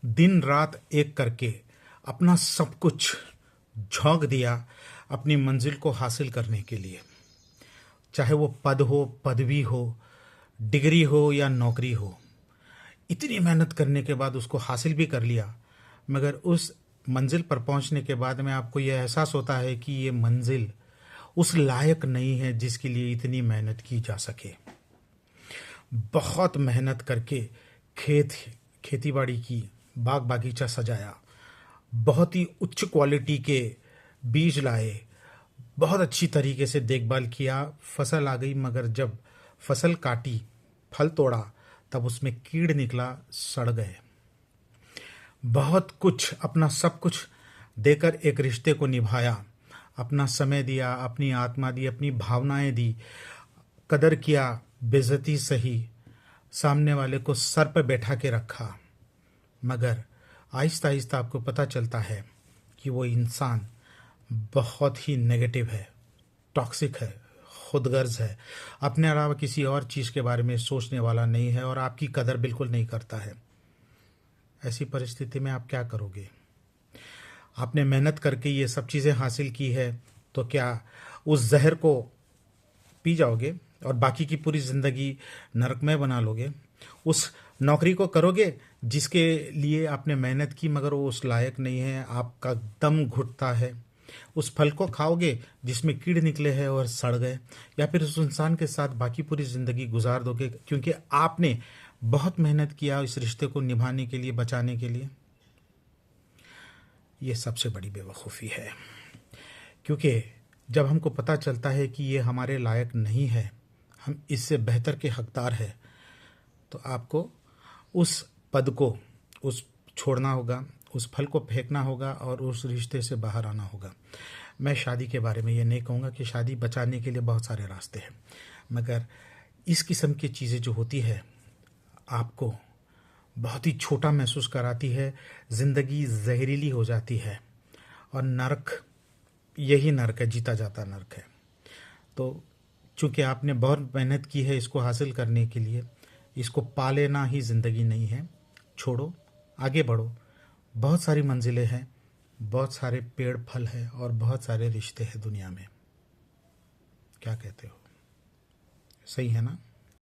दिन रात एक करके अपना सब कुछ झोंक दिया अपनी मंजिल को हासिल करने के लिए। चाहे वो पद हो, पदवी हो, डिग्री हो या नौकरी हो, इतनी मेहनत करने के बाद उसको हासिल भी कर लिया, मगर उस मंजिल पर पहुंचने के बाद में आपको यह एहसास होता है कि ये मंजिल उस लायक नहीं है जिसके लिए इतनी मेहनत की जा सके। बहुत मेहनत करके खेतीबाड़ी की, बाग बागीचा सजाया, बहुत ही उच्च क्वालिटी के बीज लाए, बहुत अच्छी तरीके से देखभाल किया, फसल आ गई, मगर जब फसल काटी, फल तोड़ा, तब उसमें कीड़ निकला, सड़ गए। बहुत कुछ, अपना सब कुछ देकर एक रिश्ते को निभाया, अपना समय दिया, अपनी आत्मा दी, अपनी भावनाएं दी, कदर किया, बेइज्जती सही, सामने वाले को सर पर बैठा के रखा, मगर आहिस्ता आहिस्ता आपको पता चलता है कि वो इंसान बहुत ही नेगेटिव है, टॉक्सिक है, खुदगर्ज है, अपने अलावा किसी और चीज़ के बारे में सोचने वाला नहीं है और आपकी कदर बिल्कुल नहीं करता है। ऐसी परिस्थिति में आप क्या करोगे? आपने मेहनत करके ये सब चीज़ें हासिल की है, तो क्या उस जहर को पी जाओगे और बाकी की पूरी ज़िंदगी नरकमय बना लोगे? उस नौकरी को करोगे जिसके लिए आपने मेहनत की मगर वो उस लायक नहीं है, आपका दम घुटता है? उस फल को खाओगे जिसमें कीड़ निकले हैं और सड़ गए? या फिर उस इंसान के साथ बाकी पूरी ज़िंदगी गुजार दोगे क्योंकि आपने बहुत मेहनत किया इस रिश्ते को निभाने के लिए, बचाने के लिए? ये सबसे बड़ी बेवकूफ़ी है, क्योंकि जब हमको पता चलता है कि ये हमारे लायक नहीं है, हम इससे बेहतर के हकदार हैं, तो आपको उस पद को उस छोड़ना होगा, उस फल को फेंकना होगा और उस रिश्ते से बाहर आना होगा। मैं शादी के बारे में ये नहीं कहूँगा कि शादी बचाने के लिए बहुत सारे रास्ते हैं, मगर इस किस्म की चीज़ें जो होती है आपको बहुत ही छोटा महसूस कराती है, ज़िंदगी जहरीली हो जाती है और नरक, यही नरक है, जीता जाता नरक है। तो चूँकि आपने बहुत मेहनत की है इसको हासिल करने के लिए, इसको पा लेना ही ज़िंदगी नहीं है। छोड़ो, आगे बढ़ो, बहुत सारी मंजिलें हैं, बहुत सारे पेड़ फल हैं और बहुत सारे रिश्ते हैं दुनिया में। क्या कहते हो? सही है ना?